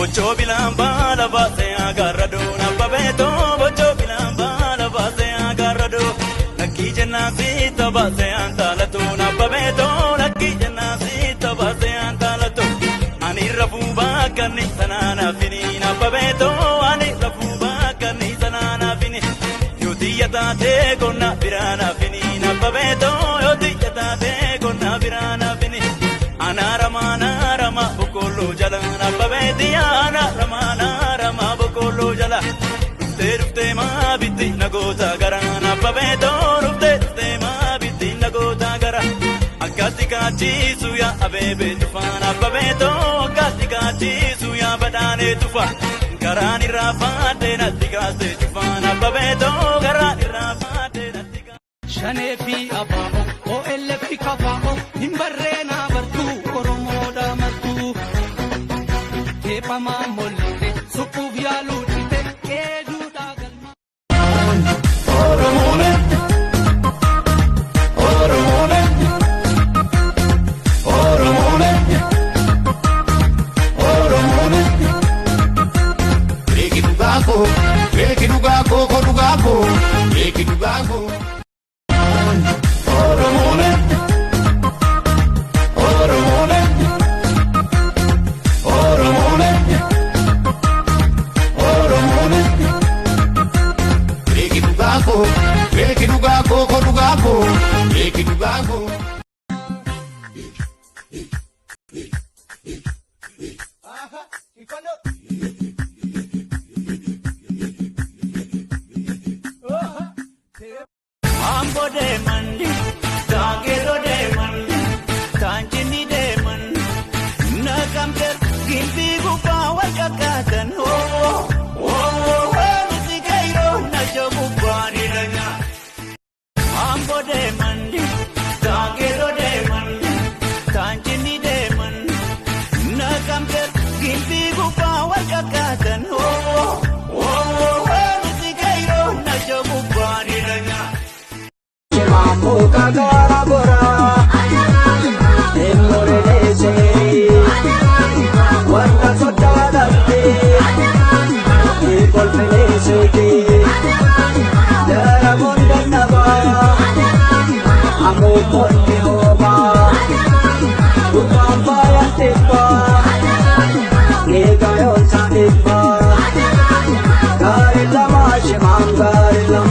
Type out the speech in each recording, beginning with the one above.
bocho bilamba la base agarrado na babeto bocho bilamba la base agarrado nakki janna sita base antalato na babeto nakki janna sita base antalato ani rafu bakani sanana fini na babeto ani rafu bakani sanana fini yodiyata te gonna birana fini na babeto yodiyata te gonna birana fini ana rama bokolo jala na babediya ana rama bokolo jala rufte ma bitti nagota gara na babedo rufte ma bitti nagota gara agati kachi suya abebe tufana babedo agati kachi suya badane tufa garani rafate na tigaste tufana babedo garani rafate na tigaste shane fi abao o elfi kafao nimbarena bartu oromoda martu pama molle supu vyalu tite ke juda galma oromone oromone oromone oromone reki dugako kodugako reki dugako oromone oromone Reki dugako, kodugako, reki dugako. Ambo de mandi, dagero de mandi, tanjini de mandi, nakamter gimpi gupa wakakatan ho, musikairo na jogubani ranya. Ambo de mandi, dagero de mandi, tanjini de mandi, nakamter gimpi gupa wakakatan ho, musikairo na jogubani ranya. Mambo kagara gora, emore lese, wanda soda dapte, ekol lese ke, dara gonda naba, amo konti hoba, upamba ya tepa, negayon sa tepa, garila mashimam garila.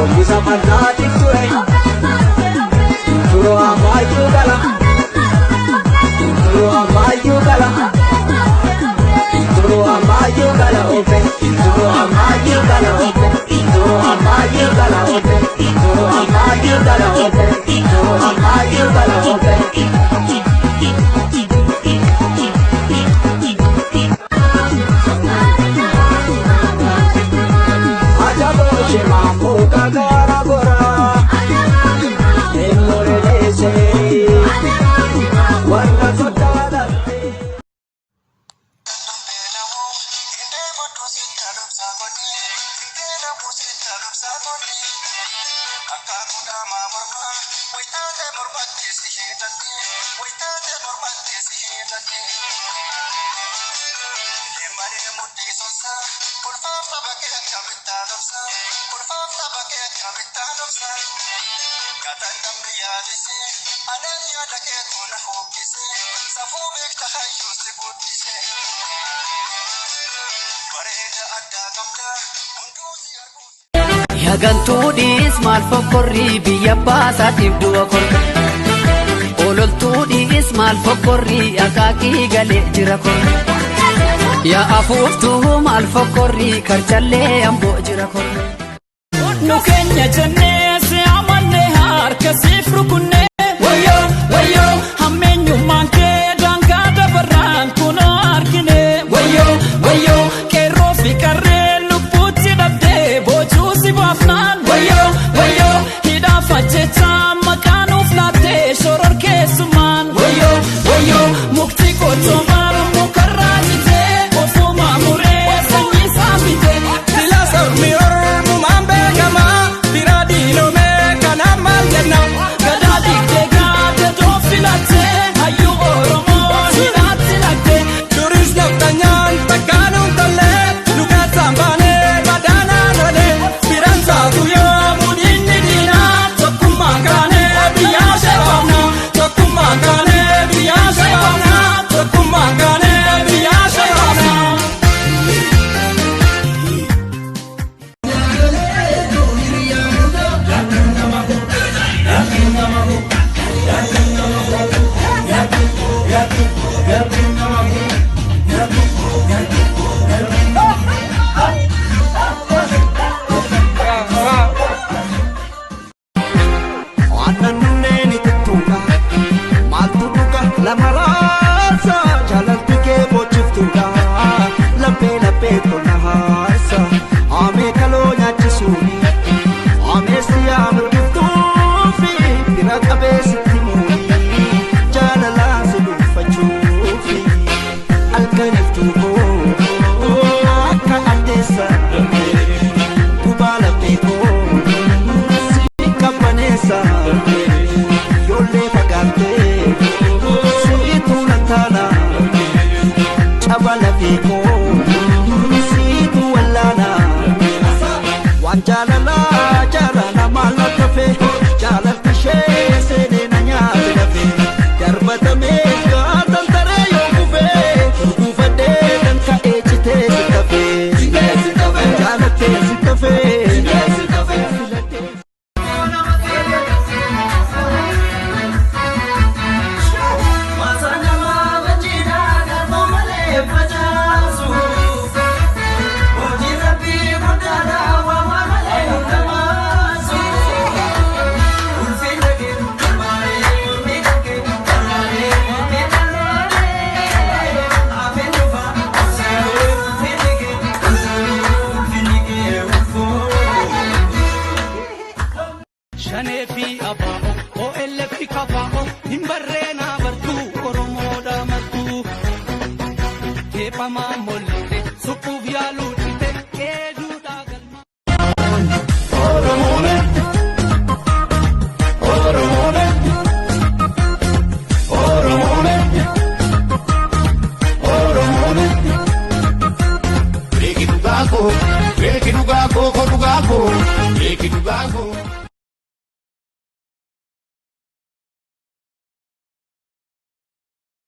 gombisa mannaatiif ture Inturo ammayyuu gala Inturo ammayyuu gala Inturo ammayyuu gala ofe Inturo ammayyuu gala ofe Inturo ammayyuu gala ofe Inturo ammayyuu gala ofe Inturo ammayyuu gala ofe Ajaboche mambo kagara gora Emore lese Wanda sotala Yagantuudhiis maal fokkorrii biyya baasaatiif du'a korre Ololtuudhiis maal fokkorrii akaakii galee jira korre Yaa afuuftuu maal fokkorrii karchallee amboo jira korre Nu keenya jennee si amannee harka siif rukunnee Wayyoo hammeenyummaan kee daangaa dabarraan kunoo argine Wayyoo qeerroo fi qarree lubbuutti dhabdee boojuu si baafnaan Wayyoo hidhaaf ajjechaa maqaa nuuf laattee shoror keessummaan Wayyoo mukti qottoo maaru mukarraa jitee ofumaa muree sanyii isaa bitee Sila sabni ormumaan beekamaa biraa diinomee kanaan maal jenna Gadaa diigdee gaada doofilattee hayyuu Oromoo hidhaatti lattee Duris nafxanyaan takkaanuun tollee lugaasaan baanee badaanaan olee biraan saatu yoo mudiinni diinaa tokkummaan kaanee biyyaa shabaabnaa tokkummaan kaanee biyyaa shabaabnaa tokkummaan kaanee biyyaa shabaabnaa Annanneen itittuudha maaltu dhuga lama raasa jaalalti kee bochiftuudha laphee tolna haarsa amee kaloo nyaachisuuni amee siyaa mirgiftuufi bira qabeessitti muuni jaalalaan si dhuunfachuufi halkaniftuu koo akka addeessa gubaa laphee koo si qabbaneessa Yolle pagante si tu lantana Chabala fiko si tu wallana Wan jalala mala kafe Jalal kishe sene na nyaate dafe Darbatame gaatan tare yoo kufe Kufade dan ka echite si kafe Jalate si kafe Shanee fi abaa'oo OLF kafaa'oo hin barreenaa bartuu Oromoodha martuu Teephamaa mollee suphuuf yaaluu dhite keeduudhaa galma. Oromoone Oromoone Oromoone Oromoone Beeki dhugaa koo ko dhugaa koo beeki dhugaa koo